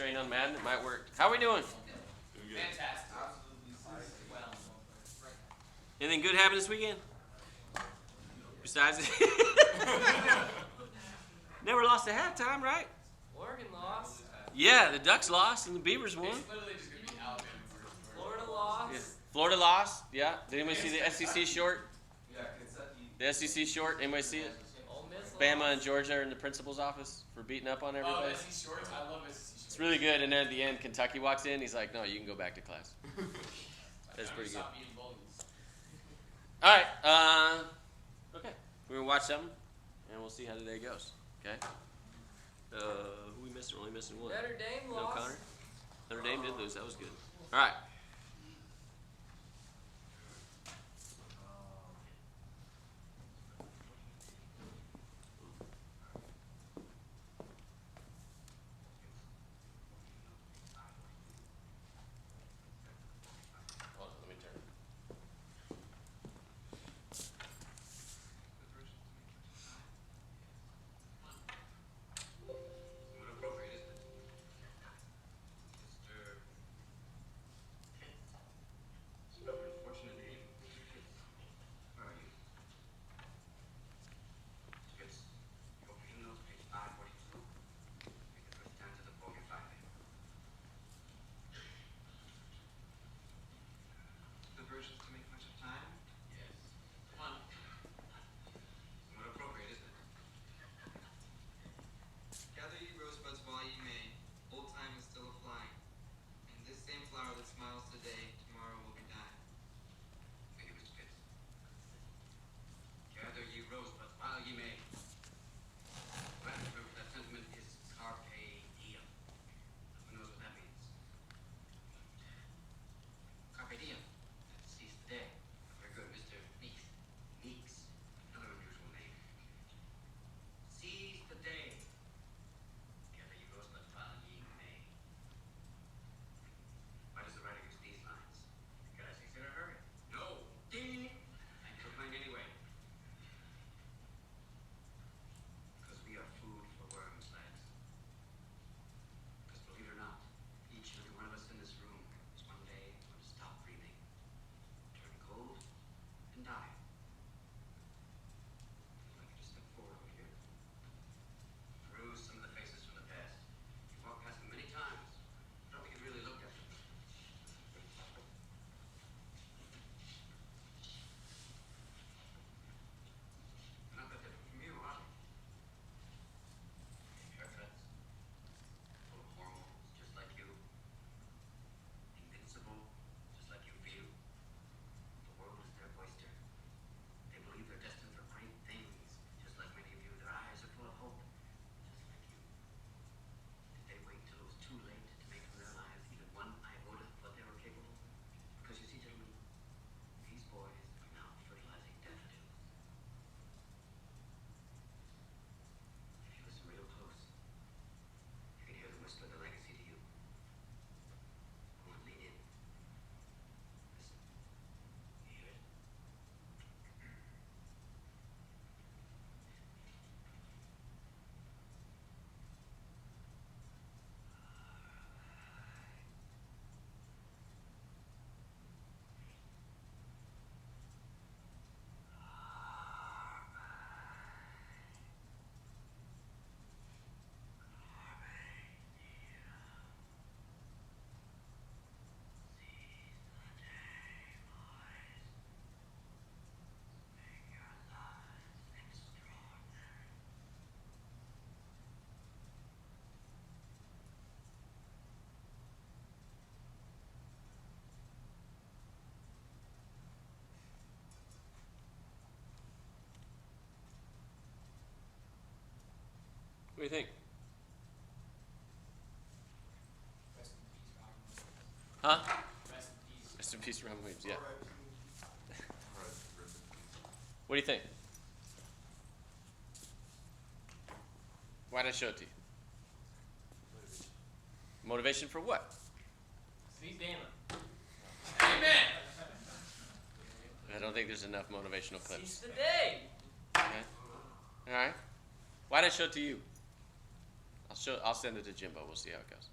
strain on Madden. It might work. How are we doing? Fantastic. Anything good happen this weekend? Besides never lost at halftime, right? Oregon lost. Yeah, the Ducks lost and the Beavers won. It's literally just going to be Alabama versus Florida lost. Yeah. Florida lost. Yeah. Did anybody see the SEC short? Yeah, Kentucky. The SEC short. Anybody see it? Ole Miss Bama lost. and Georgia are in the principal's office for beating up on Oh, everybody. SEC shorts. I love SEC shorts. It's really good. And then at the end, Kentucky walks in. He's like, "No, you can go back to class." That's pretty good. Stop eating bullies. All right. Okay. We're gonna watch something, and we'll see how the day goes. Okay. Who we missed? We're only missing one. Notre Dame No, lost. Connor. Notre Dame did lose. That was good. All right. Hold on, let me turn it. Carpe Diem. Seize the day. Very good, Mr. Meeks. Another unusual name. Seize the day. Gather ye rosebud while ye may. Why does the writer use these lines? Can I succeed in a hurry? No. Ding! I took mine anyway. Because we are food for worms, lads. Because believe it or not, each and every one of us in this room is one day going to stop breathing, turn cold, and die. I'd like you to step forward over here. Peruse some of the faces from the past. You've walked past them many times. I don't think you've really looked at them. They're not that different from you, are they? Haircuts, full of hormones, just like you. Invincible, just like you feel. The world is their oyster. They believe they're destined for great things, just like many of you. Their eyes are full of hope, just like you. Did they wait till it was too late to make from their lives even one iota of what they were capable? Because you see, gentlemen, these boys are now fertilizing daffodils. If you listen real close, you can hear them whisper their legacy to you. Come on, lean in. Listen. You hear it? What do you think? Rest in peace, Robin. Huh? Rest in peace. Rest in peace, Robin Williams. Yeah. What do you think? Why did I show it to you? Motivation for what? Seize Dana. Amen. I don't think there's enough motivational clips. Seize the day. Okay. All right. Why did I show it to you? I'll send it to Jimbo. We'll see how it goes.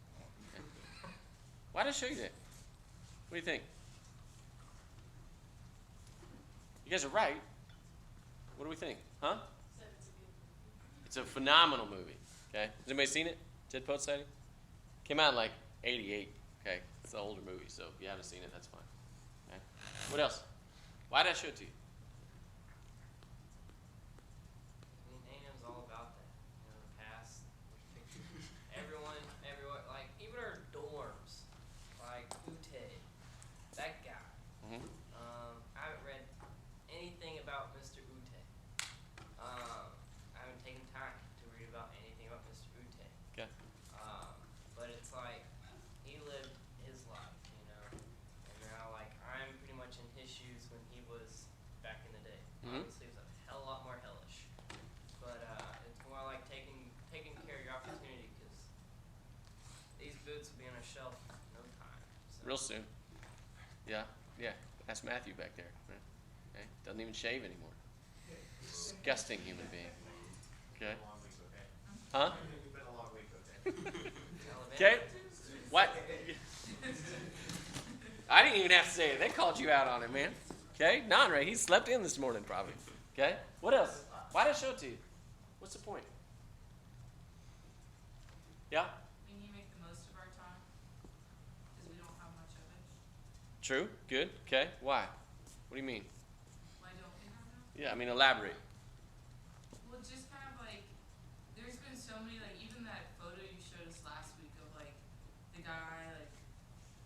Why did I show you that? What do you think? You guys are right. What do we think? Huh? It's a phenomenal movie. Okay. Has anybody seen it? Dead Poet Society? Came out in like 88. Okay. It's an older movie, so if you haven't seen it, that's fine. Okay. What else? Why did I show it to you? I mean, A&M's all about that. You know, the past, everyone, like, even our dorms, like Ute, that guy. Mm-hmm. I haven't read anything about Mr. Ute. I haven't taken time to read about anything about Mr. Ute. Okay. But it's like, he lived his life, you know, and now, like, I'm pretty much in his shoes when he was back in the day. Mhm. Obviously, it was a hell lot more hellish. But it's more like taking care of your opportunity, because these boots will be on a shelf in no time. So. Real soon. Yeah. Yeah. That's Matthew back there. Right? Okay. Doesn't even shave anymore. Disgusting human being. Okay. Huh? It's been a long week, okay? Okay. What? I didn't even have to say it. They called you out on it, man. Okay. Non-Ray. He slept in this morning, probably. Okay. What else? Why did I show it to you? What's the point? Yeah. We need to make the most of our time because we don't have much of it. True. Good. Okay. Why? What do you mean? Why don't we have enough? Yeah. I mean, elaborate. Well, just kind of like, there's been so many, like, even that photo you showed us last week of, like, the guy, like,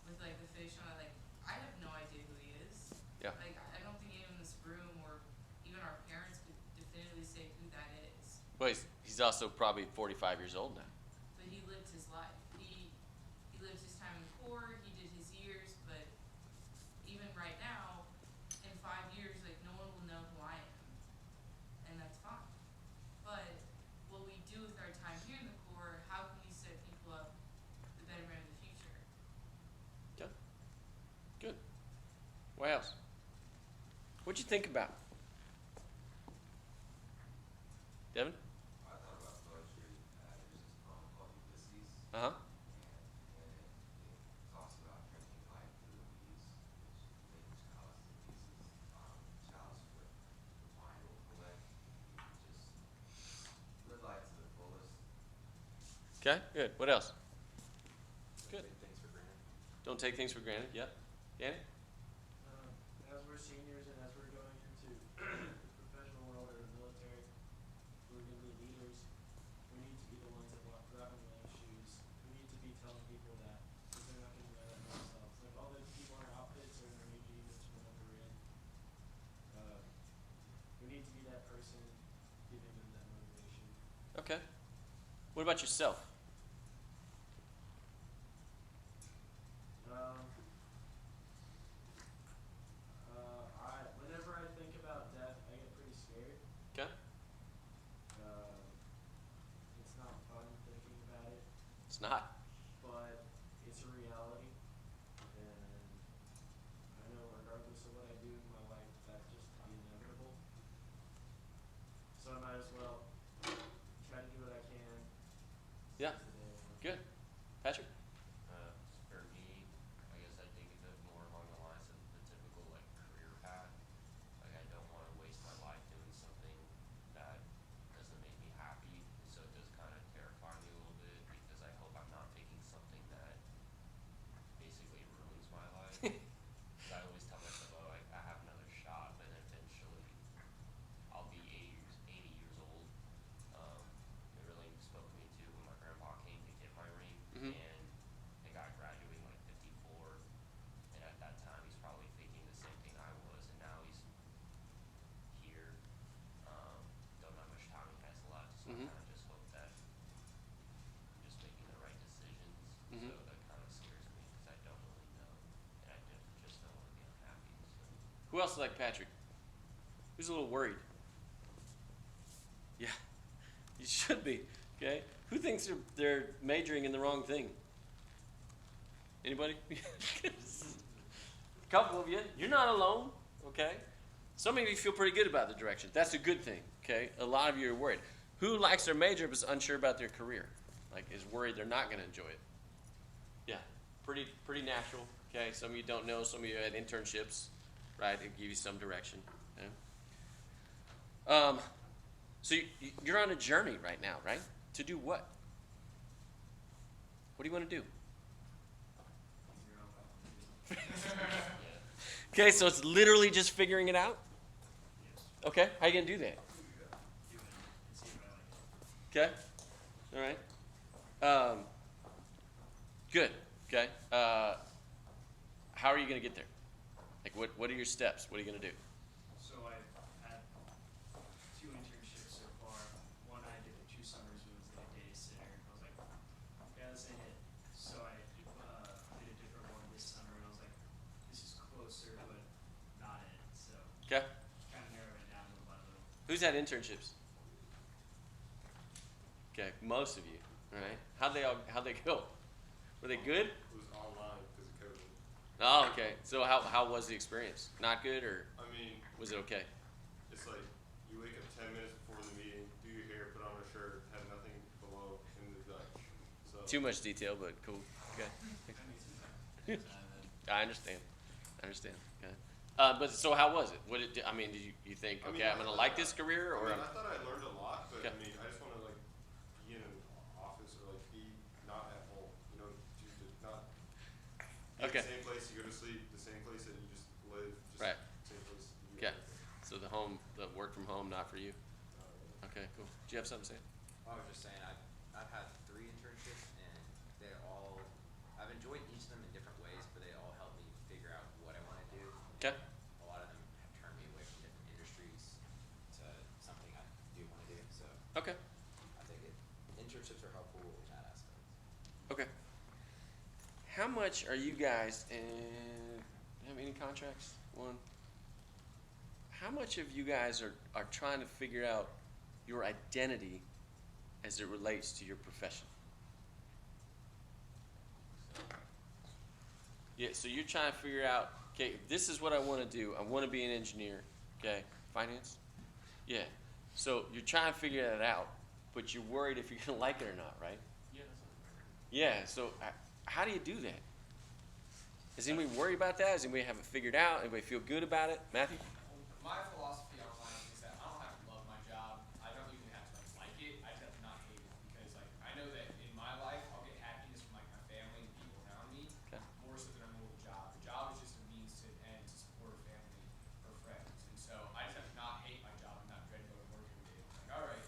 with, like, the fish on it. Like, I have no idea who he is. Yeah. Like, I don't think anyone in this room or even our parents could definitively say who that is. Well, he's also probably 45 years old now. But he lived his life. He lived his time in Corps. He did his years. But even right now, in 5 years, like, no one will know who I am, and that's fine. But what we do with our time here in the Corps, how can we set people up for the betterment of the future? Okay. Good. What else? What'd you think about? Devin? I thought about poetry. There's this poem called Ulysses, Uh-huh. and it talks about drinking life through the leaves, which makes chalice to pieces. Chalice with wine will collect. Just live life to the fullest. Okay, good. What else? Good. Take things for granted. Don't take things for granted. Yep. Danny? As we're seniors and as we're going into the professional world or the military, we're going to be leaders. We need to be the ones that walk out in those shoes. We need to be telling people that, because they're not going to know that themselves. Like, all the people in our outfits or in our new units or whatever we're in, we need to be that person giving them that motivation. Okay. What about yourself? Whenever I think about death, I get pretty scared. Okay. It's not fun thinking about it, It's not. but it's a reality, and I know regardless of what I do in my life, that's just the inevitable. So I might as well try to do what I can. Yeah. Today. Good. Patrick? For me, I guess I think of it more along the lines of the typical like career path. Like I don't want to waste my life doing something that doesn't make me happy. So it does kind of terrify me a little bit because I hope I'm not picking something that basically ruins my life. 'Cause I always tell myself, oh, I have another shot, but then eventually I'll be 80 years old. It really spoke to me too when my grandpa came to get my ring, Mhm. and the guy graduating like 54, and at that time he's probably thinking the same thing I was, and now he's here. Don't know how much time he has left, so Mhm. I kind of just hope that I'm just making the right decisions. Mhm. So that kind of scares me because I don't really know, and I just don't want to be unhappy. So. Who else is like Patrick? Who's a little worried? Yeah. You should be. Okay. Who thinks they're majoring in the wrong thing? Anybody? A couple of you. You're not alone. Okay. Some of you feel pretty good about the direction. That's a good thing. Okay. A lot of you are worried. Who likes their major but is unsure about their career? Like is worried they're not going to enjoy it. Yeah. pretty natural. Okay, some of you don't know. Some of you had internships, right? It give you some direction. Okay? So you're on a journey right now, right? To do what? What do you want to do? Okay, so it's literally just figuring it out? Okay, how you going to do that? Okay, all right. Good, okay. How are you going to get there? Like, what are your steps? What are you going to do? So I've had 2 internships so far. One I did 2 summers, it was like a data center. I was like, yeah, this ain't it. So I did a different one this summer, and I was like, this is closer, but not it. So Okay. kind of narrowed it down little by little. Who's had internships? Okay, most of you, all right. How'd they go? Were they good? It was online because of COVID. Oh, okay. So how was the experience? Not good, or I mean, was it okay? it's like you wake up 10 minutes before the meeting, do your hair, put on a shirt, have nothing below, and you're done. So Too much detail, but cool. Okay. I understand. Okay. But so how was it? What did I mean? Did you think, I okay, mean, I'm gonna I like thought this career, or I thought I learned a lot, but Okay. I mean, I just want to like be in an office or like be not at home. You know, choose to not be Okay. at the same place you go to sleep, the same place that you just live, just Right. same place. You do Okay. everything. So the work from home, not for you. Okay, cool. Do you have something to say? I was just saying, I've had 3 internships, and I've enjoyed each of them in different ways, but they all helped me figure out what I want to do. Okay. A lot of them have turned me away from different industries to something I do want to do. So Okay. I think internships are helpful in that aspect. Okay. How much are you guys in? Have any contracts? One. How much of you guys are trying to figure out your identity as it relates to your profession? Yeah, so you're trying to figure out, okay, this is what I want to do. I want to be an engineer. Okay, finance? Yeah. So you're trying to figure that out, but you're worried if you're going to like it or not, right? Yeah, so how do you do that? Does anybody worry about that? Does anybody have it figured out? Anybody feel good about it? Matthew? My philosophy on life is that I don't have to love my job. I don't even have to like it. I just have to not hate it, because like I know that in my life I'll get happiness from like my family and people around me, Okay. more so than I will the job. The job is just a means to an end to support a family or friends, and so I just have to not hate my job and not dread going to work every day. Like, all right,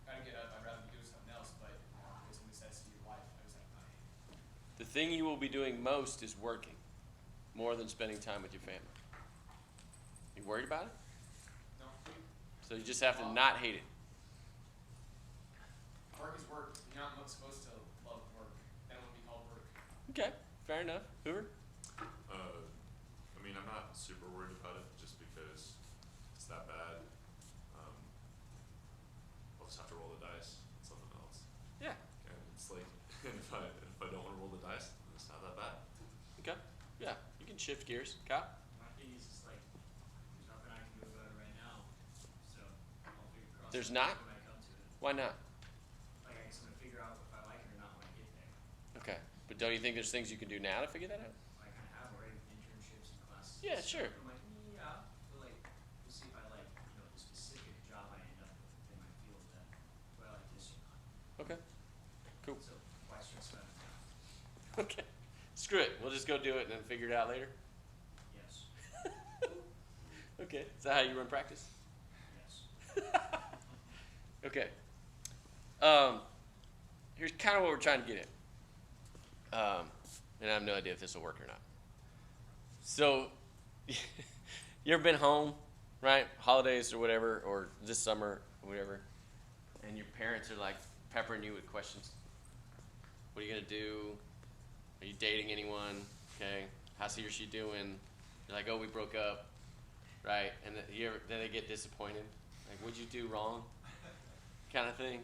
gotta get up. I'd rather be doing something else, but it's a necessity of life. I just have to not hate it. The thing you will be doing most is working, more than spending time with your family. You worried about it? No, So you just have to not hate it. work is work. You're not supposed to love work. Then it won't be called work. Okay, fair enough. Hoover? I mean, I'm not super worried about it just because it's that bad. I'll just have to roll the dice. It's something else. Yeah. And it's like, if I don't want to roll the dice, then it's not that bad. Okay. Yeah, you can shift gears. Kyle? My thing is just like, there's nothing I can do about it right now. So I'll figure There's it not? when I come to it. Why not? Like I guess I'm gonna figure out if I like it or not when I get there. Okay. But don't you think there's things you can do now to figure that out? I kind of have already with internships and classes. Yeah, and stuff. sure. I'm like, yeah, but like, we'll see if I like, the specific job I end up with in my field then. Do I like this or not? Okay. Cool. So why stress about it now? Okay. Screw it. We'll just go do it and then figure it out later. Yes. Okay. Is that how you run practice? Yes. Okay. Here's kind of what we're trying to get at. And I have no idea if this will work or not. So, you ever been home, right? Holidays or whatever, or this summer or whatever, and your parents are like peppering you with questions. What are you gonna do? Are you dating anyone? Okay. How's he or she doing? You're like, oh, we broke up, right? And then they get disappointed. Like, what'd you do wrong? Kind of thing.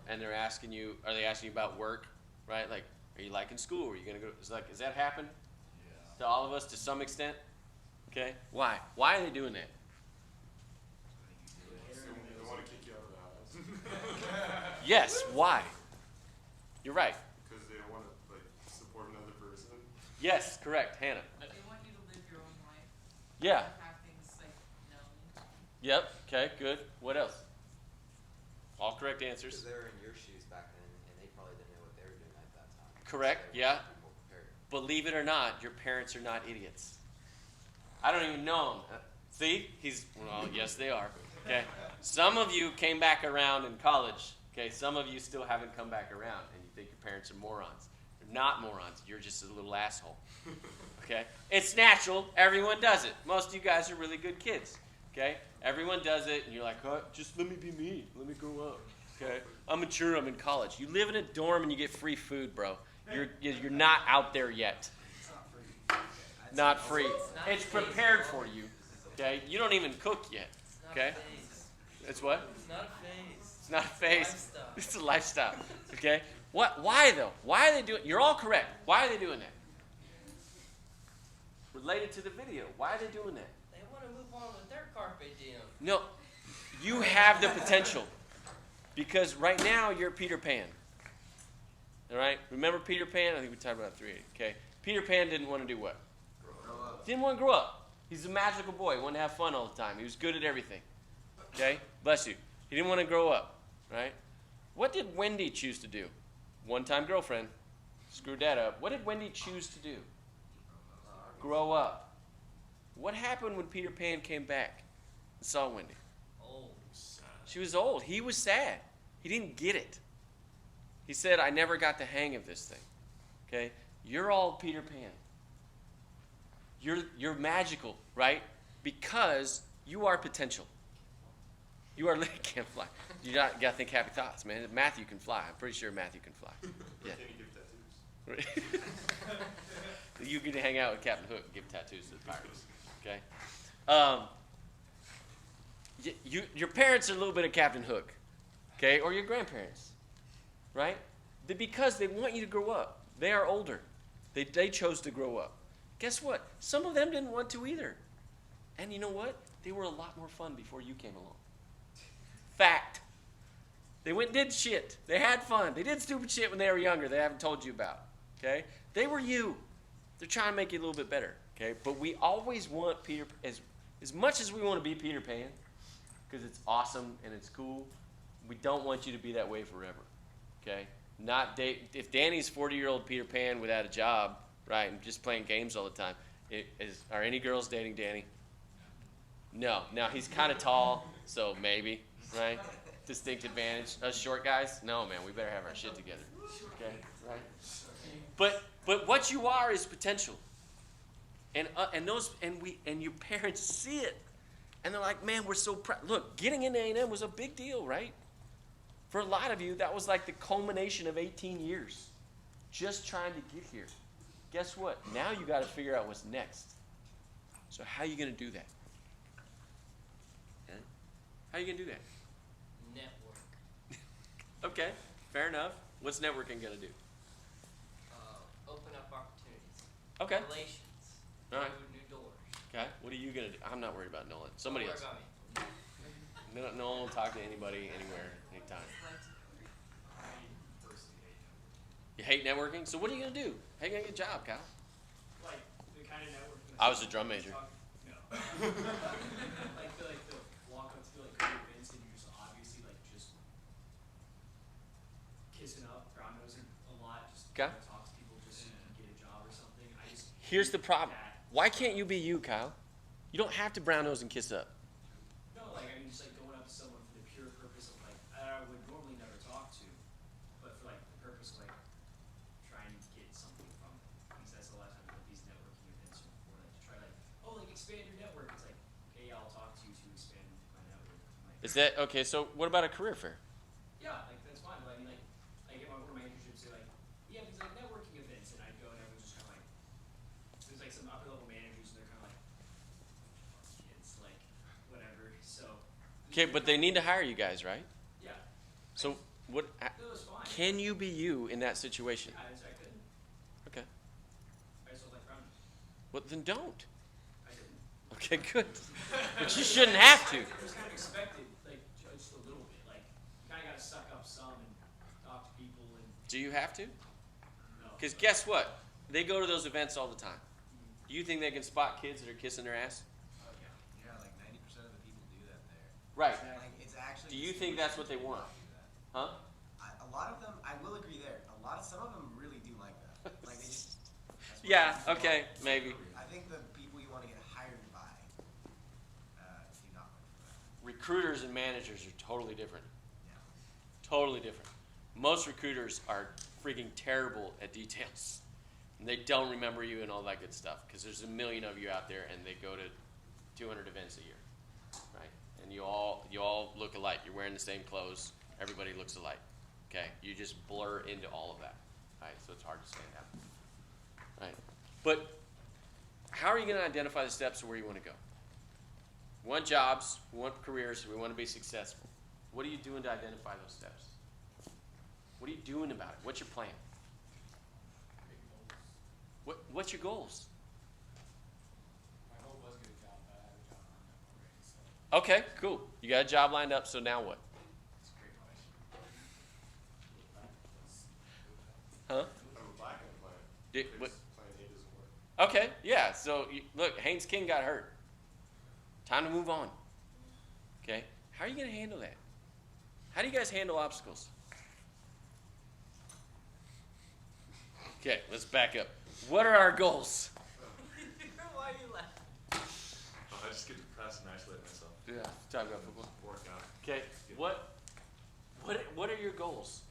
And they're asking you, are they asking you about work, right? Like, are you liking school? Are you gonna go? It's like, does that happen to all of us to some extent? Okay. Why? Why are they doing that? They want to kick you out of the house Yes. Why? You're right. because they don't want to like support another person. Yes, correct, Hannah. They want you to live your own life. Yeah. Have things like known. Yep. Okay. Good. What else? All correct Because answers. they were in your shoes back then, and they probably didn't know what they were doing at that time. Correct, So they yeah. wanted to be more prepared. Believe it or not, your parents are not idiots. I don't even know them. See, well, yes, they are. Okay. Some of you came back around in college. Okay. Some of you still haven't come back around, and you think your parents are morons. They're not morons. You're just a little asshole. Okay. It's natural. Everyone does it. Most of you guys are really good kids. Okay. Everyone does it, and you're like, oh, just let me be me. Let me grow up. Okay. I'm mature. I'm in college. You live in a dorm and you get free food, bro. You're not out there yet. Not free. It's prepared for you. Okay. You don't even cook yet. Okay. It's what? It's not a phase. It's not a phase. Lifestyle. It's a lifestyle. Okay. What? Why though? Why are they doing? You're all correct. Why are they doing that? Related to the video. Why are they doing that? They want to move on with their Carpe Diem. No, you have the potential. Because right now you're Peter Pan. All right? Remember Peter Pan? I think we talked about 380. Okay. Peter Pan didn't want to do what? Grow up. Didn't want to grow up. He's a magical boy. He wanted to have fun all the time. He was good at everything. Okay? Bless you. He didn't want to grow up. Right? What did Wendy choose to do? One-time girlfriend. Screwed that up. What did Wendy choose to do? Grow up. What happened when Peter Pan came back and saw Wendy? Old. She was old. He was sad. He didn't get it. He said, I never got the hang of this thing. Okay? You're all Peter Pan. You're magical, right? Because you are potential. You are can't fly. You got to think happy thoughts, man. Matthew can fly. I'm pretty sure Matthew can fly. Yeah. Can you give tattoos? You can hang out with Captain Hook and give tattoos to the pirates. Okay? Your parents are a little bit of Captain Hook. Okay? Or your grandparents. Right? Because they want you to grow up. They are older. They chose to grow up. Guess what? Some of them didn't want to either. And you know what? They were a lot more fun before you came along. Fact. They went and did shit. They had fun. They did stupid shit when they were younger they haven't told you about. Okay? They were you. They're trying to make you a little bit better. Okay? But we always want Peter, as much as we want to be Peter Pan, because it's awesome and it's cool, we don't want you to be that way forever. Okay? If Danny's 40-year-old Peter Pan without a job, right, and just playing games all the time, are any girls dating Danny? No. Now, he's kind of tall, so maybe, right? Distinct advantage. Us short guys? No, man, we better have our shit together. Okay? Right? But what you are is potential. And your parents see it. And they're like, man, we're so proud. Look, getting into A&M was a big deal, right? For a lot of you, that was like the culmination of 18 years. Just trying to get here. Guess what? Now you got to figure out what's next. So how are you going to do that? Okay? How are you going to do that? Network. Okay, fair enough. What's networking going to do? Open up opportunities. Okay. Relations. All right. New doors. Okay. What are you going to do? I'm not worried about Nolan. Somebody Don't else. worry about me. No one will talk to anybody, anywhere, anytime. You hate networking? So what are you going to do? How are you going to get a job, Kyle? Like the kind of networking. I was a drum major. No. like the walk up to like good events and you're just obviously like just kissing up, brown nosing a lot, just Okay. talk to people just so you can get a job or something. I just Here's the hate problem. that. Why can't you be you, Kyle? You don't have to brown nose and kiss up. No, like I mean, just like going up to someone for the pure purpose of like I would normally never talk to, but for like the purpose of like trying to get something from it. Because that's a lot of times like these networking events are for like to try like like expand your network. It's like okay, yeah, I'll talk to you to expand my network. Like, Is that okay? So what about a career fair? yeah, like that's fine. But I mean, like get one of my internships say like yeah, these like networking events, and I'd go and everyone's just kind of like there's like some upper level managers and they're kind of like. It's like whatever. So. Okay, but they need to hire you guys, right? Yeah. So what? It was fine. Can you be you in that situation? I couldn't. Okay. I just like round. Well, then don't. I didn't. Okay, good. But you shouldn't have to. It was kind of expected, like just a little bit. Like you kind of got to suck up some and talk to people and. Do you have to? No. Because guess what? They go to those events all the time. Do you think they can spot kids that are kissing their ass? Oh, yeah. Yeah, like 90% of the people do that there. Right. Like, it's actually. Do you think that's what they want? Huh? A lot of them, I will agree there. Some of them really do like that. Like they just. That's what Yeah, they okay, want. maybe. I think the people you want to get hired by do not look for that. Recruiters and managers are totally different. Yeah. Totally different. Most recruiters are freaking terrible at details. And they don't remember you and all that good stuff because there's a million of you out there and they go to 200 events a year, right? And you all look alike. You're wearing the same clothes. Everybody looks alike. Okay? You just blur into all of that, right? So it's hard to stand out, right? But how are you going to identify the steps of where you want to go? We want jobs. We want careers. We want to be successful. What are you doing to identify those steps? What are you doing about it? What's your plan? What's your goals? My hope was get a job, but I have a job lined up already, so Okay, cool. You got a job lined up, so now what? it's a great question. Huh? I have a backup plan. Did, In what? case plan A doesn't work. Okay, yeah. So look, Haynes King got hurt. Time to move on. Okay, how are you going to handle that? How do you guys handle obstacles? Okay, let's back up. What are our goals? Why are you laughing? I just get depressed and isolate myself. Yeah, talk about football. Work out. Okay, what are your goals?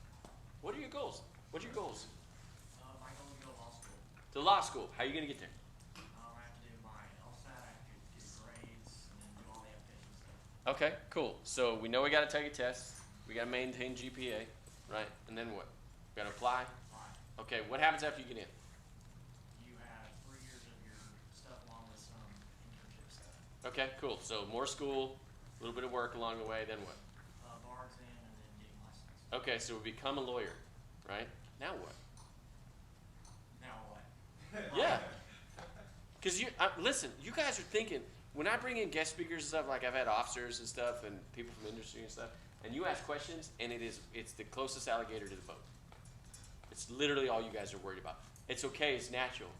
What are your goals? What's your goals? My goal is to go to law school. To law school. How are you going to get there? I have to do my LSAT, I have to get grades, and then do all the application stuff. Okay, cool. So we know we got to take a test. We got to maintain GPA, right? And then what? We got to apply. Fine. Okay, what happens after you get in? You have 3 years of your stuff along with some internship stuff. Okay, cool. So more school, a little bit of work along the way, then what? Bar exam and then getting licensed. Okay, so we become a lawyer, right? Now what? Now what? Yeah. Because listen, you guys are thinking, when I bring in guest speakers and stuff, like I've had officers and stuff and people from industry and stuff, and you ask questions, and it's the closest alligator to the boat. It's literally all you guys are worried about. It's okay, it's natural.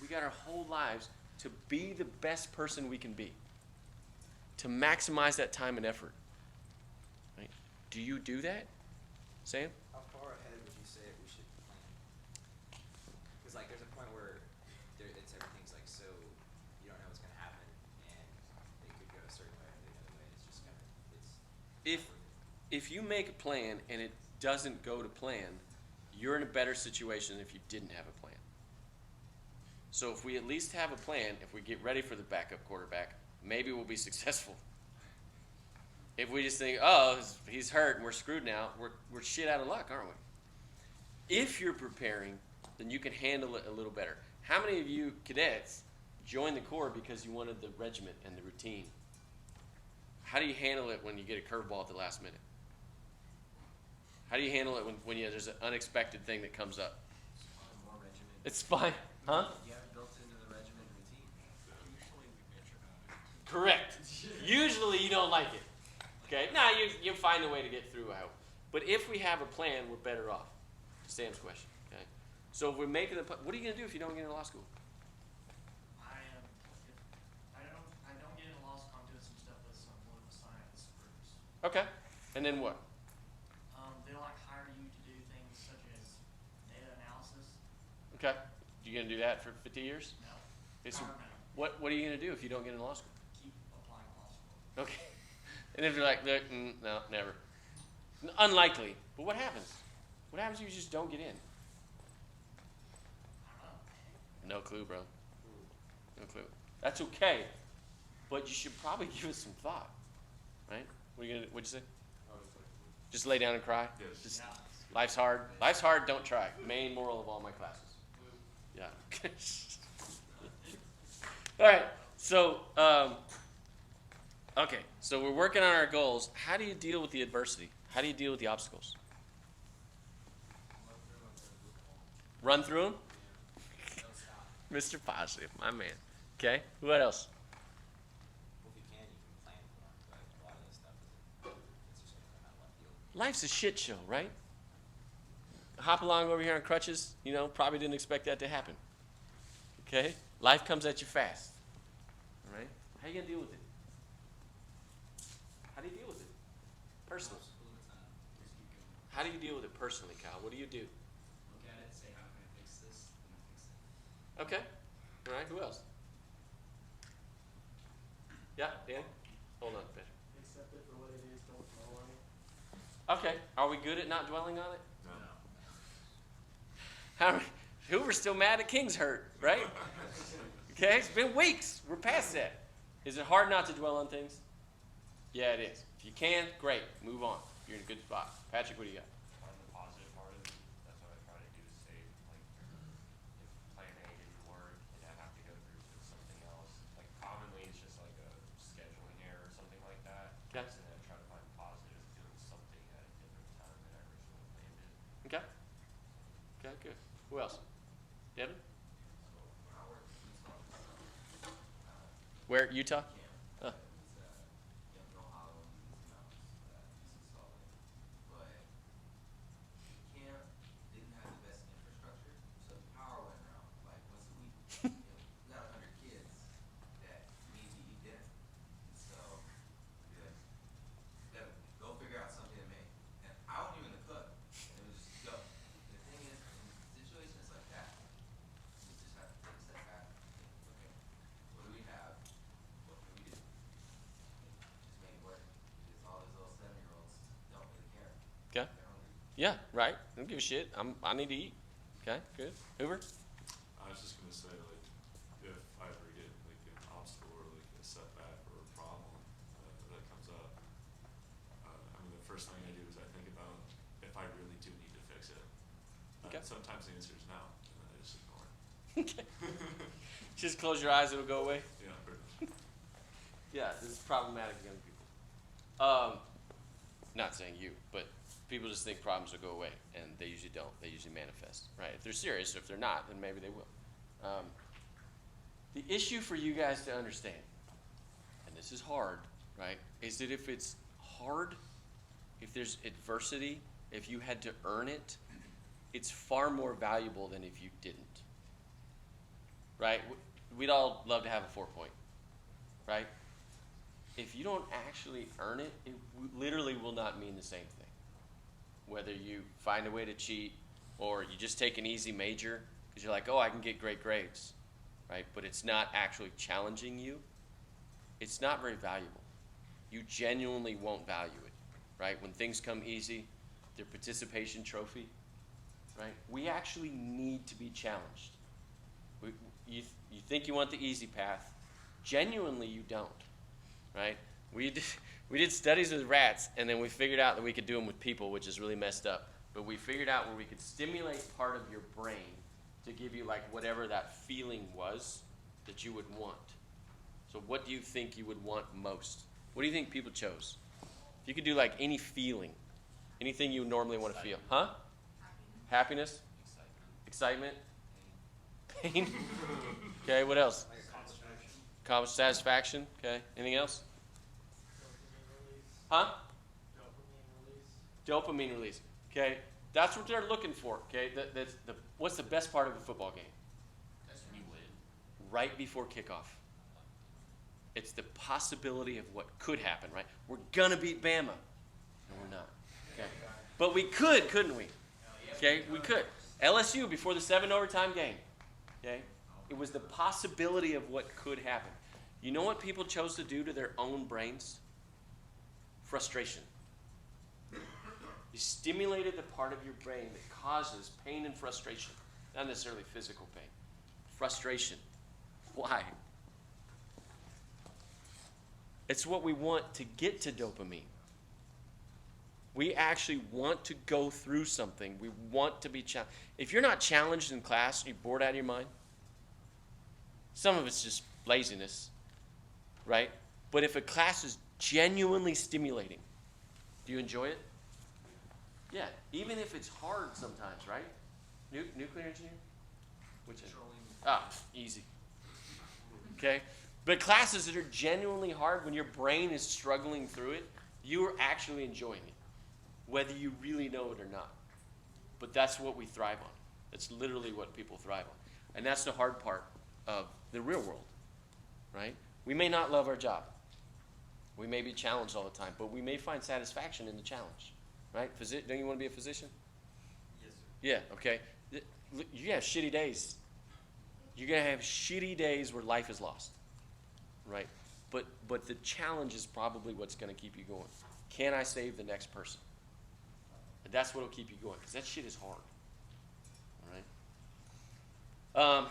We got our whole lives to be the best person we can be, to maximize that time and effort. Right? Do you do that, Sam? How far ahead would you say we should plan? Because like there's a point where everything's like so you don't know what's gonna happen, and it could go a certain way or the other way. It's just kind of If you make a plan and it doesn't go to plan, you're in a better situation than if you didn't have a plan. So if we at least have a plan, if we get ready for the backup quarterback, maybe we'll be successful. If we just think, oh, he's hurt and we're screwed now, we're shit out of luck, aren't we? If you're preparing, then you can handle it a little better. How many of you cadets joined the Corps because you wanted the regiment and the routine? How do you handle it when you get a curveball at the last minute? How do you handle it when there's an unexpected thing that comes up? more regiment. It's fine, huh? You have it built into the regiment routine. Usually we bitch about it. Correct. Usually you don't like it. Okay? Now you find a way to get through, I hope. But if we have a plan, we're better off. To Sam's question. Okay? So if we're making what are you gonna do if you don't get into law school? I am. If I don't get into law school, I'm doing some stuff with some political science groups. Okay. And then what? They'll like hire you to do things such as data analysis. Okay. You gonna do that for 50 years? No. Okay, so No. what are you gonna do if you don't get into law school? Keep applying to law school. Okay. And if you're like, look, no, never. Unlikely. But what happens? What happens if you just don't get in? I don't know. No clue, bro. No clue. That's okay. But you should probably give it some thought. Right? What'd you say? I was like, Just lay down and cry? Yes. Just, Yeah. life's hard. Life's hard, don't try. Main moral of all my classes. Yeah. All right. So, okay. So we're working on our goals. How do you deal with the adversity? How do you deal with the obstacles? Run through them? Mr. Positive, my man. Okay. What else? Well, if you can plan for it, but a lot of this stuff it's just gonna come out left field. Life's a shit show, right? hop along over here on crutches, probably didn't expect that to happen. Okay? Life comes at you fast. All right? How are you going to deal with it? How do you deal with it? Personally. How do you deal with it personally, Kyle? What do you do? Look at it, say, how can I fix this? And I fix it. Okay. All right. Who else? Yeah, Dan? Hold on, Patrick. Accept it for what it is, don't dwell on it. Okay. Are we good at not dwelling on it? No. Hoover's still mad at King's hurt, right? Okay, it's been weeks. We're past that. Is it hard not to dwell on things? Yeah, it is. If you can, great. Move on. You're in a good spot. Patrick, what do you got? Find the positive part of it. That's what I try to do is say, like, if plan A didn't work and I have to go through to something else, like commonly it's just like a scheduling error or something like that. Okay. So then I try to find positives doing something at a different time than I originally planned it. Okay. Okay, good. Who else? Devin? So when I worked in Utah, Where? Utah? camp, Huh. it was Camp No Hollow in these mountains, east of Salt Lake. But the camp didn't have the best infrastructure, so the power went around like once a week. We got 100 kids that need to eat dinner, and so we'd be like, "Gotta go figure out something to make." And I wasn't even the cook, and it was just go. The thing is, in situations like that, you just have to take a step back and think, okay, what do we have? What can we do? Just make it work. Because all those little 7-year-olds don't really care. Okay. They're hungry. Yeah, right. I don't give a shit. I need to eat. Okay, good. Hoover? I was just gonna say, like, if I ever get like an obstacle or like a setback or a problem that comes up, I mean, the first thing I do is I think about if I really do need to fix it. Okay. Sometimes the answer is no, and then I just ignore it. Okay. Just close your eyes, it'll go away. Yeah, pretty much. Yeah, this is problematic young people. Not saying you, but people just think problems will go away, and they usually don't. They usually manifest, right? If they're serious, or if they're not, then maybe they will. The issue for you guys to understand, and this is hard, right, is that if it's hard, if there's adversity, if you had to earn it, it's far more valuable than if you didn't, right? We'd all love to have a 4-point, right? If you don't actually earn it, it literally will not mean the same thing. Whether you find a way to cheat or you just take an easy major because you're like, oh, I can get great grades, right? But it's not actually challenging you, it's not very valuable. You genuinely won't value it, right? When things come easy, their participation trophy, right? We actually need to be challenged. You think you want the easy path. Genuinely, you don't, right? We did studies with rats, and then we figured out that we could do them with people, which is really messed up. But we figured out where we could stimulate part of your brain to give you like whatever that feeling was that you would want. So what do you think you would want most? What do you think people chose? If you could do like any feeling, anything you would normally want to feel. Huh? Happiness? Excitement? Pain? Okay, what else? Satisfaction. Okay, anything else? Huh? Dopamine release. Okay, that's what they're looking for. Okay, what's the best part of a football game? That's when you win. Right before kickoff. It's the possibility of what could happen, right? We're gonna beat Bama. No, we're not. Okay, but we could, couldn't we? Okay, we could. LSU before the 7 overtime game. Okay, it was the possibility of what could happen. You know what people chose to do to their own brains? Frustration. You stimulated the part of your brain that causes pain and frustration, not necessarily physical pain. Frustration. Why? It's what we want to get to dopamine. We actually want to go through something. We want to be challenged. If you're not challenged in class, you're bored out of your mind. Some of it's just laziness, right? But if a class is genuinely stimulating, do you enjoy it? Yeah, even if it's hard sometimes, right? Nuclear engineer? Which one? Easy. Okay? But classes that are genuinely hard, when your brain is struggling through it, you are actually enjoying it, whether you really know it or not. But that's what we thrive on. That's literally what people thrive on. And that's the hard part of the real world, right? We may not love our job. We may be challenged all the time, but we may find satisfaction in the challenge, right? Don't you want to be a physician? Yes, sir. Yeah, okay. You have shitty days. You're going to have shitty days where life is lost, right? But the challenge is probably what's going to keep you going. Can I save the next person? And that's what will keep you going, because that shit is hard, all right?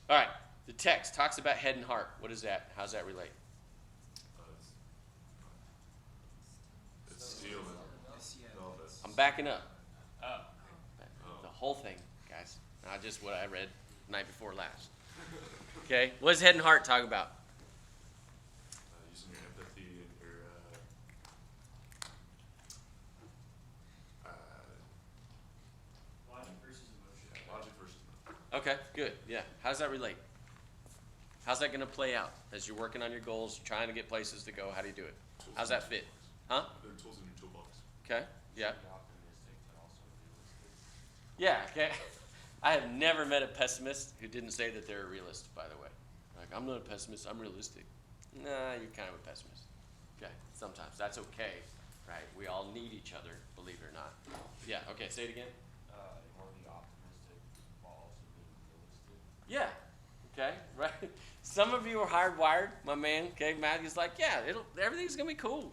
All right, the text talks about head and heart. What is that? How does that relate? It's steel and velvet. I'm backing up. Oh. The whole thing, guys. Not just what I read the night before last. Okay, what does head and heart talk about? Using your empathy and your Logic versus emotion. logic versus Okay, good. Yeah. How does that relate? How's that going to play out as you're working on your goals, trying to get places to go? How do you do it? tools How's in that your fit? toolbox. Huh? They're tools in your toolbox. Okay. Yeah. Be optimistic, but also realistic. Yeah. Okay. I have never met a pessimist who didn't say that they're a realist. By the way, like I'm not a pessimist. I'm realistic. Nah, you're kind of a pessimist. Okay. Sometimes that's okay, right? We all need each other, believe it or not. Yeah. Okay. Say it again. You want to be optimistic while also being realistic. Yeah. Okay. Right. Some of you are hardwired, my man. Okay. Matthew's like, yeah, everything's gonna be cool.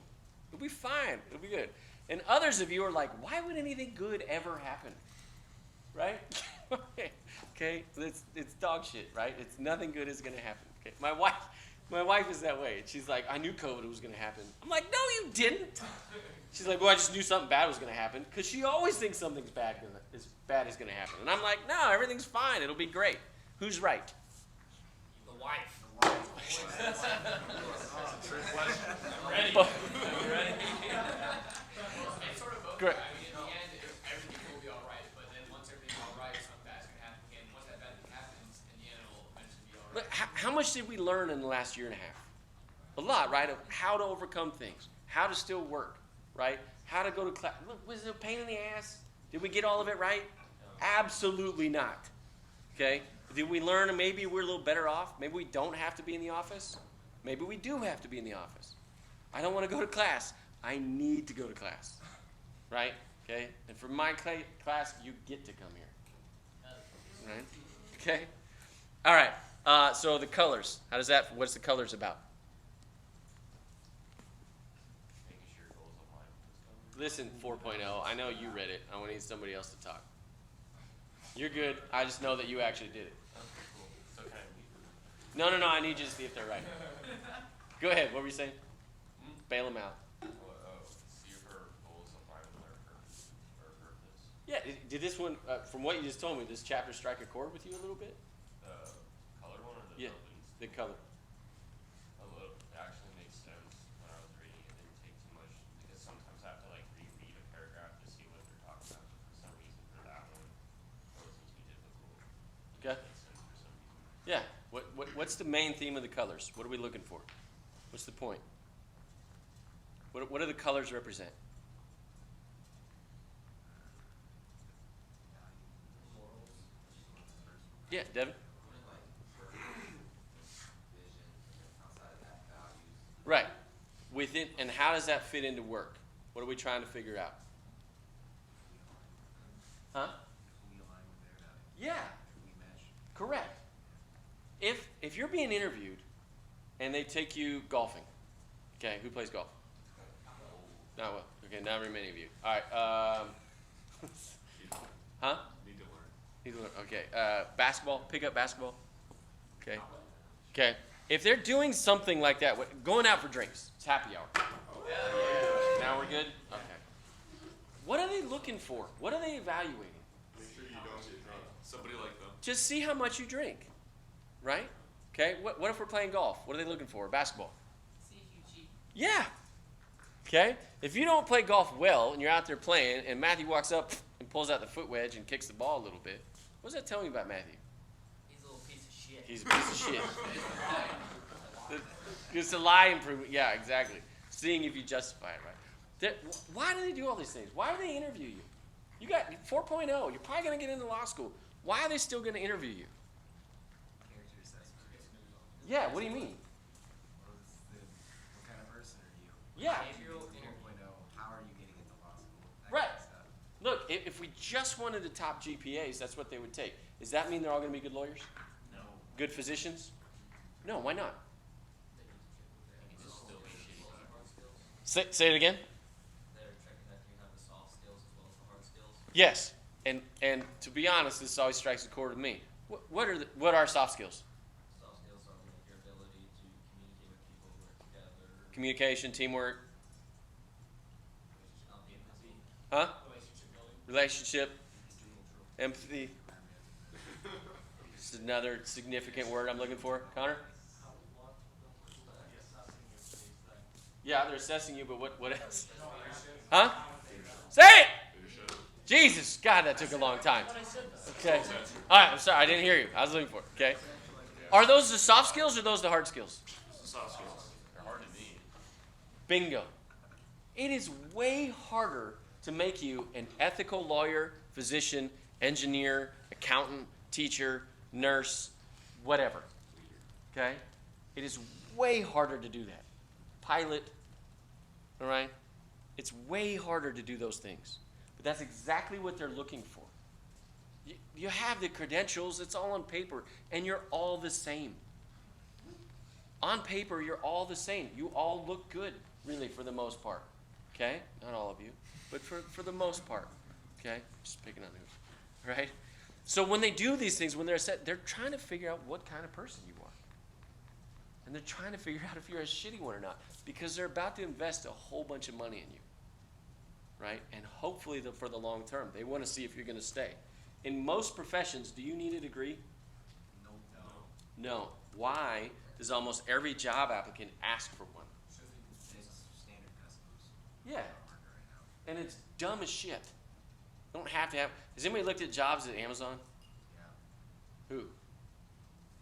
It'll be fine. It'll be good. And others of you are like, why would anything good ever happen? Right? Okay. It's dog shit. Right? It's nothing good is gonna happen. Okay. My wife is that way. She's like, I knew COVID was gonna happen. I'm like, no, you didn't. She's like, well, I just knew something bad was gonna happen, because she always thinks something's bad is gonna happen. And I'm like, no, everything's fine. It'll be great. Who's right? The wife. Ready. But- Ready. It's sort of both. Great. I mean, in the end, everything will be all right. But then once everything's all right, something bad's gonna happen again. Once that bad thing happens, in the end, it'll eventually be all But right. how much did we learn in the last year and a half? A lot, right? Of how to overcome things, how to still work, right? How to go to class. Look, was it a pain in the ass? Did we get all of it right? Absolutely not. Okay? Did we learn maybe we're a little better off? Maybe we don't have to be in the office? Maybe we do have to be in the office. I don't want to go to class. I need to go to class. Right? Okay? And for my class, you get to come here. Right? Okay? All right. So the colors. What's the colors about? Making sure your goals align with this Listen, 4.0. I know you read it. I want to need somebody else to talk. You're good. I just know that you actually did it. Okay, cool. So can I meet? No. I need you to see if they're right. Go ahead. What were you saying? Bail them out. See if her goals align with our purpose. Yeah. Did this one, from what you just told me, this chapter strike a chord with you a little bit? The colored one or the Yeah. buildings? The color. A little. It actually makes sense when I was reading it. It didn't take too much, because sometimes I have to like reread a paragraph to see what they're talking about. But for some reason, for that one, it wasn't too difficult. It Okay. just made sense for some reason. Yeah. What's the main theme of the colors? What are we looking for? What's the point? What do the colors represent? Yeah, Devin? Right. Within, and how does that fit into work? What are we trying to figure out? Huh? Yeah. Correct. If you're being interviewed and they take you golfing, okay, who plays golf? Not well. Okay, not very many of you. All right. Huh? Need to learn. Need to learn. Okay. Basketball. Pick up basketball. Okay. Okay. If they're doing something like that, going out for drinks, it's happy hour. Now we're good? Okay. What are they looking for? What are they evaluating? Make sure you don't get drunk. Somebody like them. Just see how much you drink, right? Okay. What if we're playing golf? What are they looking for? Basketball. See if you cheat. Yeah. Okay. If you don't play golf well and you're out there playing, and Matthew walks up and pulls out the foot wedge and kicks the ball a little bit, what does that tell me about Matthew? He's a little piece of shit. He's a piece of shit. It's a lie improvement. Yeah, exactly. Seeing if you justify it, right? Why do they do all these things? Why do they interview you? You got 4.0. You're probably going to get into law school. Why are they still going to interview you? Character assessment. Yeah, what do you mean? What kind of person are you? Yeah. Behavioral interview. 4.0, how are you getting into law school? That Right. kind of stuff. Look, if we just wanted the top GPAs, that's what they would take. Does that mean they're all going to be good lawyers? No. Good physicians? No, why not? You can just still be shitty. Say it again? They're checking that you have the soft skills as well as the hard skills. Yes. And to be honest, this always strikes a chord with me. What are soft skills? Soft skills are like your ability to communicate with people, work together, Communication, teamwork, empathy. huh? Relationship building. Relationship, empathy. This is another significant word I'm looking for. Connor? Yeah, they're assessing you, but what else? Huh? Say it! Jesus, God, that took a long time. Okay. All right, I'm sorry, I didn't hear you. I was looking for it. Okay. Are those the soft skills or those the hard skills? Soft skills. They're hard to be. Bingo. It is way harder to make you an ethical lawyer, physician, engineer, accountant, teacher, nurse, whatever. Okay? It is way harder to do that. Pilot, all right? It's way harder to do those things. But that's exactly what they're looking for. You have the credentials, it's all on paper, and you're all the same. On paper, you're all the same. You all look good, really, for the most part. Okay? Not all of you, but for the most part. Okay? Just picking on who. Right? So when they do these things, when they're set, they're trying to figure out what kind of person you are. And they're trying to figure out if you're a shitty one or not, because they're about to invest a whole bunch of money in you. Right? And hopefully for the long term. They want to see if you're going to stay. In most professions, do you need a degree? No. Why does almost every job applicant ask for one? It's standard customs. Yeah. Market right now. And it's dumb as shit. You don't have to have. Has anybody looked at jobs at Amazon? Yeah. Who?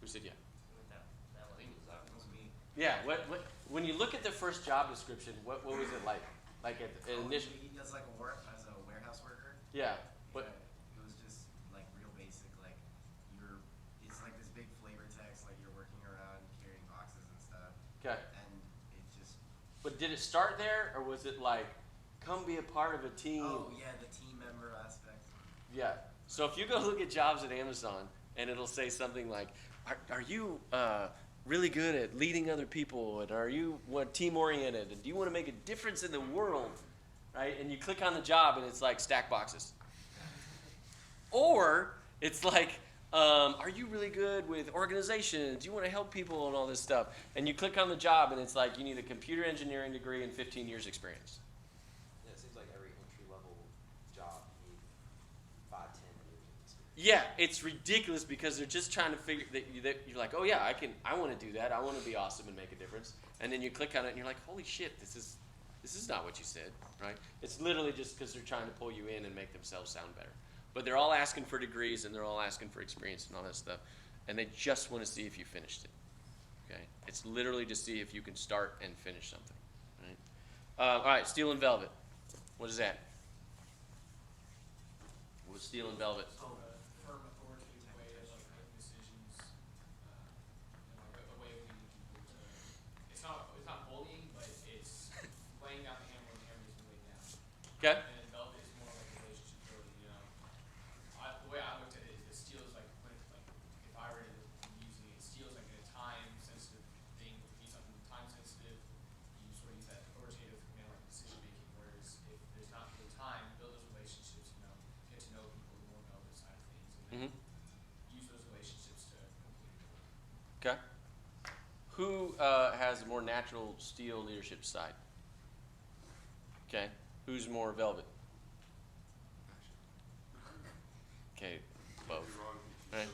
Who said yeah? That I one. think it was that That was me. Yeah. What when you look at the first job description, what was it like? Like at initial. He does like as a warehouse worker. Yeah. What? It was just like real basic. Like it's like this big flavor text. Like you're working around carrying boxes and stuff. Okay. And it just. But did it start there, or was it like, come be a part of a team? Oh yeah, the team member aspect. Yeah. So if you go look at jobs at Amazon, and it'll say something like, "Are you really good at leading other people, and are you team oriented, and do you want to make a difference in the world?" Right? And you click on the job, and it's like stack boxes. Or it's like, are you really good with organizations? Do you want to help people and all this stuff? And you click on the job, and it's like you need a computer engineering degree and 15 years experience. Yeah, it seems like every entry-level job you need 5, 10 years of experience. Yeah, it's ridiculous because they're just trying to figure that you're like, oh yeah, I want to do that. I want to be awesome and make a difference. And then you click on it, and you're like, holy shit, this is not what you said, right? It's literally just because they're trying to pull you in and make themselves sound better. But they're all asking for degrees, and they're all asking for experience and all that stuff. And they just want to see if you finished it. Okay? It's literally to see if you can start and finish something. Right? All right, steel and velvet. What is that? What's steel and velvet? Firm authoritative way of like making decisions, and like a way of leading people to. It's not bullying, but it's laying down the hammer when the hammer is laid down. Okay? And velvet is more like relationship building. You know, the way I looked at it is steel is like if I were to be using it, steel is like a time sensitive thing. If you need something time sensitive, you sort of use that authoritative like decision making. Whereas if there's not really time, build those relationships. You know, get to know people more about this side of things, and then use those relationships to complete the work. Okay. Who has a more natural steel leadership side? Okay. Who's more velvet? Okay, both. Right?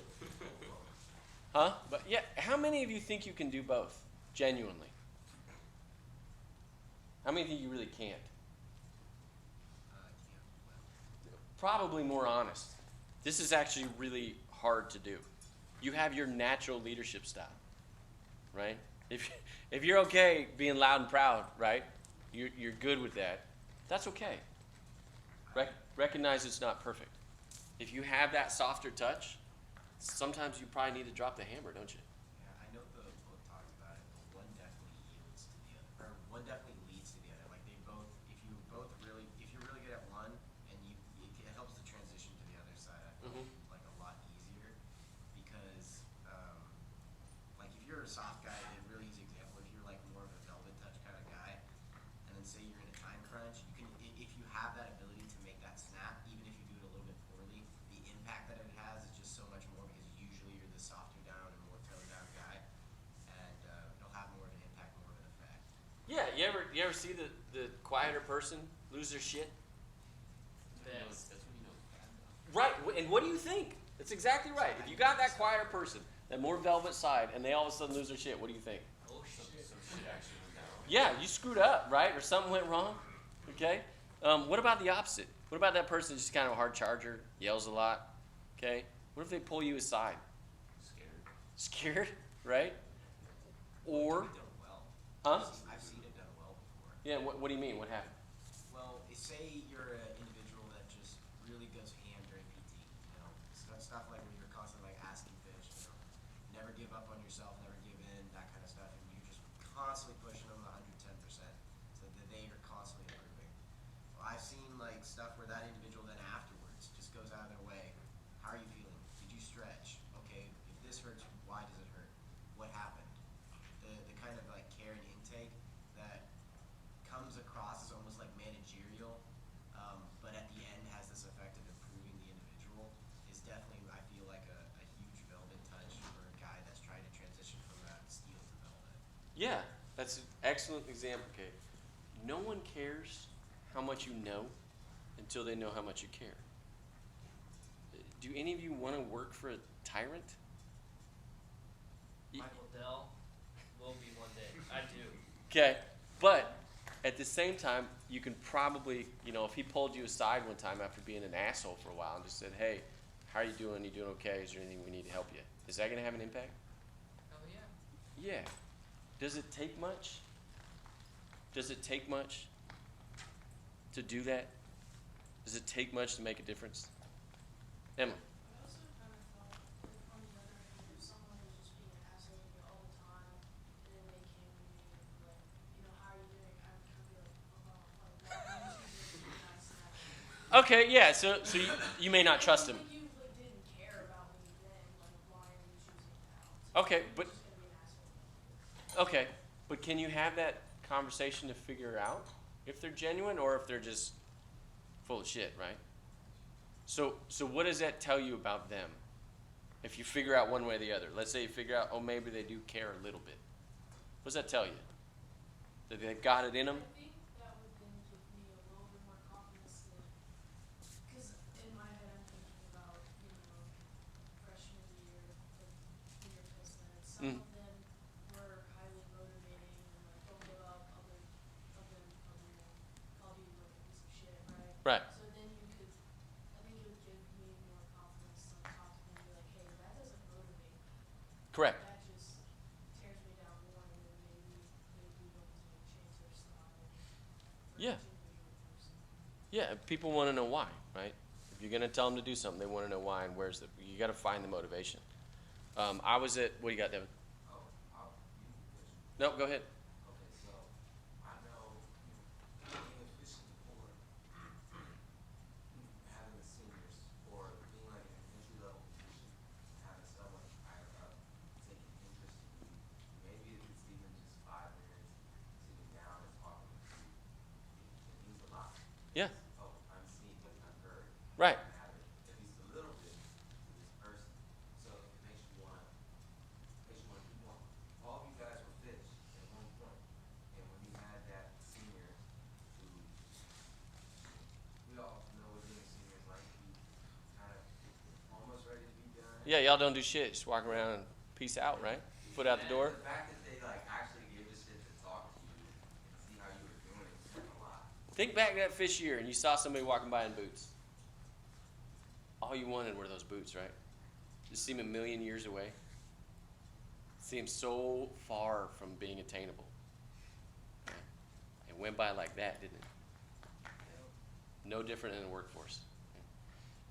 Huh? But yeah, how many of you think you can do both? Genuinely. How many think you really can't? Probably more honest. This is actually really hard to do. You have your natural leadership style, right? If you're okay being loud and proud, right? You're good with that. That's okay. I Recognize it's not perfect. If you have that softer touch, sometimes you probably need to drop the hammer, don't you? Yeah, I know the book talks about it, but one definitely yields to the other, or one definitely leads to the other. Like they both, if you're really good at one, and it helps the transition to the other side. I feel like a lot easier because, like if you're a soft guy, a really easy example. If you're like more of a velvet touch kind of guy, and then say you're in a time crunch, you can, if you have that ability to make that snap, even if you do it a little bit poorly, the impact that it has is just so much more because usually you're the softer down and more toned down guy, and it'll have more of an impact, more of an effect. Yeah, you ever see the quieter person lose their shit? Best. That's when you know it's bad though. Right, and what do you think? That's exactly right. If you got that quieter person, that more velvet side, and they all of a sudden lose their shit, what do you think? Oh shit. Some shit actually went down. Yeah, you screwed up, right? Or something went wrong. Okay. What about the opposite? What about that person just kind of a hard charger, yells a lot? Okay. What if they pull you aside? Scared. Scared, right? Or, Done well. huh? I've seen it done well before. Yeah. What do you mean? What happened? Well, say you're an individual that just really goes ham during PT. You know, stuff like where you're constantly like asking fish. You know, never give up on yourself, never give in, that kind of stuff, and you're just constantly pushing them 110%, so that they are constantly improving. Well, I've seen like stuff where that individual then afterwards just goes out of their way. How are you feeling? Did you stretch? Okay, if this hurts, why does it hurt? What happened? The kind of like care and intake that comes across as almost like managerial, but at the end has this effect of improving the individual is definitely, I feel like a huge velvet touch for a guy that's trying to transition from that steel to velvet. Yeah, that's an excellent example, Kate. No one cares how much you know until they know how much you care. Do any of you want to work for a tyrant? Michael Dell will be one day. I do. Okay, but at the same time, you can probably, if he pulled you aside one time after being an asshole for a while and just said, hey, how are you doing? You doing okay? Is there anything we need to help you? Is that going to have an impact? Oh yeah. Yeah. Does it take much? Does it take much to do that? Does it take much to make a difference? Emma. I also kind of thought, like, on the other hand, if someone was just being an asshole to me all the time, and then they came to me and were like, how are you doing? I would kind of be like, why don't you just be nice now? Okay, yeah, so you may not trust him. Like, you like, didn't care about me then, like, why are you choosing now? Okay, You're but just gonna be an asshole. okay, but can you have that conversation to figure out if they're genuine or if they're just full of shit, right? So what does that tell you about them? If you figure out one way or the other, let's say you figure out, maybe they do care a little bit. What does that tell you? That they've got it in them? I think that would then give me a little bit more confidence that, because in my head I'm thinking about, freshman year of Junior Pistons. Some of them were highly motivating and like don't give up. Other of them called you like a piece of shit, right? Right. So then you could, I think it would give me more confidence to like, talk to them and be like, hey, that doesn't motivate me. Correct. That just tears me down more, and then maybe they do want to change their style for Yeah. each individual person. Yeah, people want to know why, right? If you're going to tell them to do something, they want to know why and where's you got to find the motivation. I was at, what do you got, Devin? Oh, you No, go ahead. okay, so I know being efficient for having the seniors or being like an entry level position, having someone higher up taking interest in you. Maybe if it's even just 5 minutes sitting down and talking with you, it means a lot. Yeah. Oh, I'm seen, I'm heard. Right. I have it at least a little bit to this person. So it makes you want to keep going. All of you guys were fish at one point. And when you had that senior who, we all know what being a senior is like, you kind of almost ready to be done. Yeah, y'all don't do shit. Just walk around and peace out, right? Foot out the And door. the fact that they like actually gave a shit to talk to you and see how you were doing it said a lot. Think back to that fish year and you saw somebody walking by in boots. All you wanted were those boots, right? Just seem a million years away. Seemed so far from being attainable. It went by like that, didn't it? No different in the workforce.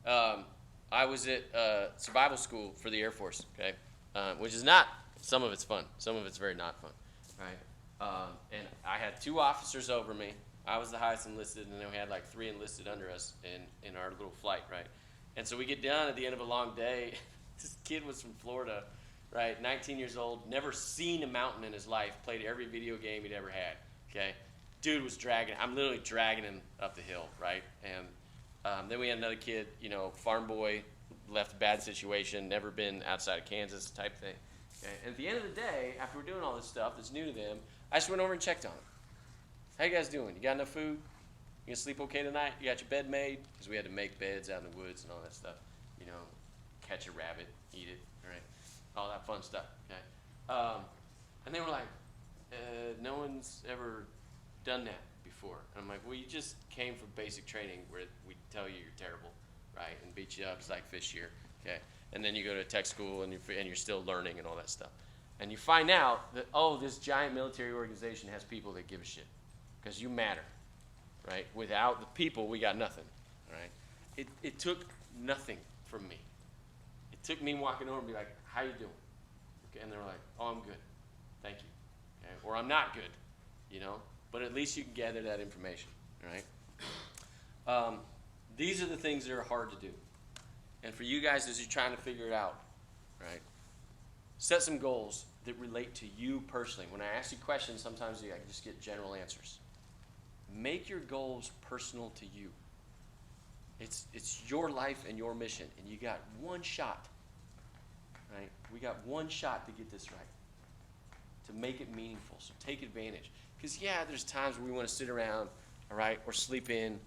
I was at survival school for the Air Force, okay, which is not, some of it's fun, some of it's very not fun, right? And I had 2 officers over me. I was the highest enlisted, and then we had like 3 enlisted under us in our little flight, right? And so we get done at the end of a long day. This kid was from Florida, right? 19 years old, never seen a mountain in his life, played every video game he'd ever had, okay? Dude was dragging, I'm literally dragging him up the hill, right? And then we had another kid, you know, farm boy, left a bad situation, never been outside of Kansas type thing. Okay? And at the end of the day, after we're doing all this stuff that's new to them, I just went over and checked on them. How you guys doing? You got enough food? You gonna sleep okay tonight? You got your bed made? Because we had to make beds out in the woods and all that stuff. You know, catch a rabbit, eat it, right? All that fun stuff, okay? And they were like, no one's ever done that before. And I'm like, well, you just came from basic training where we tell you you're terrible, right? And beat you up. It's like fish year, okay? And then you go to tech school and you're still learning and all that stuff. And you find out that, oh, this giant military organization has people that give a shit because you matter, right? Without the people, we got nothing, right? It took nothing from me. It took me walking over and be like, how you doing? Okay, and they're like, oh, I'm good. Thank you. Okay? Or I'm not good, you know? But at least you can gather that information, right? These are the things that are hard to do. And for you guys, as you're trying to figure it out, right? Set some goals that relate to you personally. When I ask you questions, sometimes I just get general answers. Make your goals personal to you. It's your life and your mission, and you got one shot, right? We got one shot to get this right, to make it meaningful. So take advantage. Because, yeah, there's times where we want to sit around, all right, or sleep in,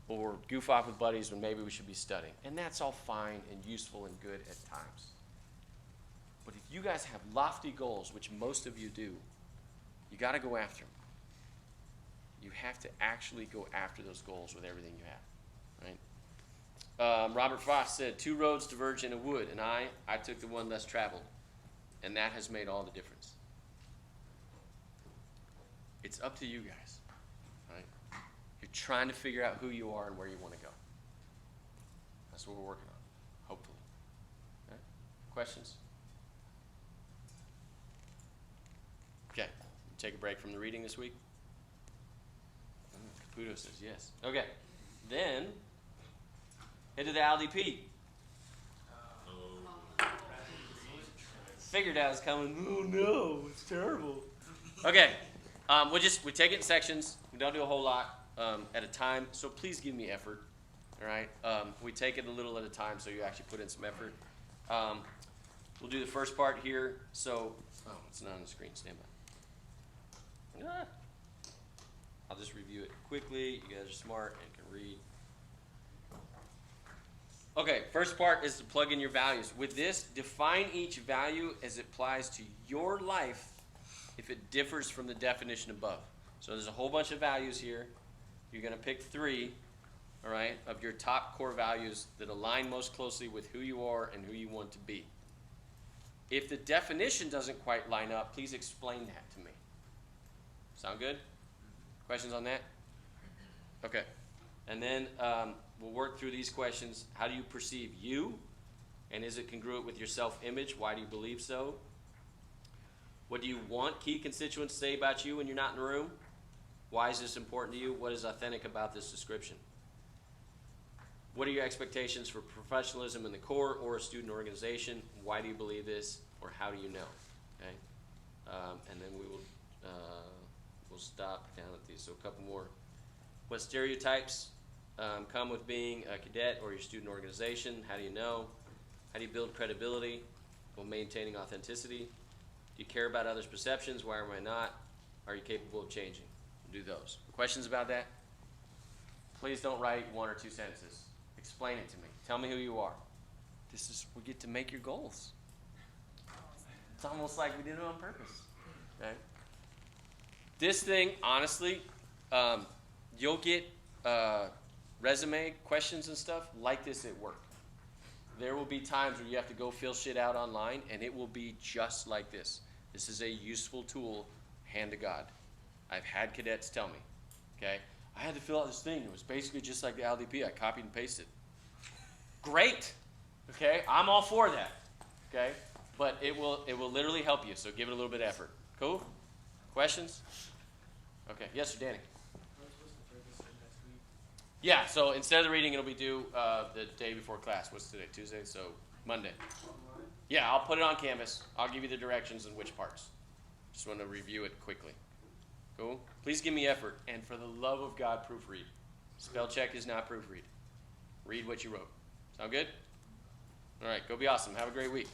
or goof off with buddies when maybe we should be studying. And that's all fine and useful and good at times. But if you guys have lofty goals, which most of you do, you got to go after them. You have to actually go after those goals with everything you have, right? Robert Frost said, 2 roads diverge in a wood, and I took the one less traveled. And that has made all the difference. It's up to you guys, right? You're trying to figure out who you are and where you want to go. That's what we're working on, hopefully. Okay? Questions? Okay. Take a break from the reading this week? Caputo says yes. Okay. Then, head to the LDP. Figured out it's coming. Oh no, it's terrible. Okay. We take it in sections. We don't do a whole lot at a time, so please give me effort, all right? We take it a little at a time, so you actually put in some effort. We'll do the first part here. So, it's not on the screen. Stand by. I'll just review it quickly. You guys are smart and can read. Okay, first part is to plug in your values. With this, define each value as it applies to your life if it differs from the definition above. So there's a whole bunch of values here. You're going to pick 3, all right, of your top core values that align most closely with who you are and who you want to be. If the definition doesn't quite line up, please explain that to me. Sound good? Questions on that? Okay. And then we'll work through these questions. How do you perceive you? And is it congruent with your self-image? Why do you believe so? What do you want key constituents to say about you when you're not in the room? Why is this important to you? What is authentic about this description? What are your expectations for professionalism in the Corps or a student organization? Why do you believe this, or how do you know? Okay, and then we'll stop down at these. So a couple more. What stereotypes come with being a cadet or your student organization? How do you know? How do you build credibility while maintaining authenticity? Do you care about others' perceptions? Why or why not? Are you capable of changing? Do those. Questions about that? Please don't write 1 or 2 sentences. Explain it to me. Tell me who you are. We get to make your goals. It's almost like we did it on purpose. Okay? This thing, honestly, you'll get resume questions and stuff like this at work. There will be times where you have to go fill shit out online, and it will be just like this. This is a useful tool, hand to God. I've had cadets tell me, okay, I had to fill out this thing. It was basically just like the LDP. I copied and pasted. Great. Okay, I'm all for that. Okay, but it will literally help you. So give it a little bit of effort. Cool. Questions? Okay. Yes, sir, Danny. What's the purpose of next week? Yeah. So instead of the reading, it'll be due the day before class. What's today? Tuesday. So Monday. Online? Yeah, I'll put it on Canvas. I'll give you the directions and which parts. Just want to review it quickly. Cool? Please give me effort. And for the love of God, proofread. Spell check is not proofread. Read what you wrote. Sound good? All right, go be awesome. Have a great week.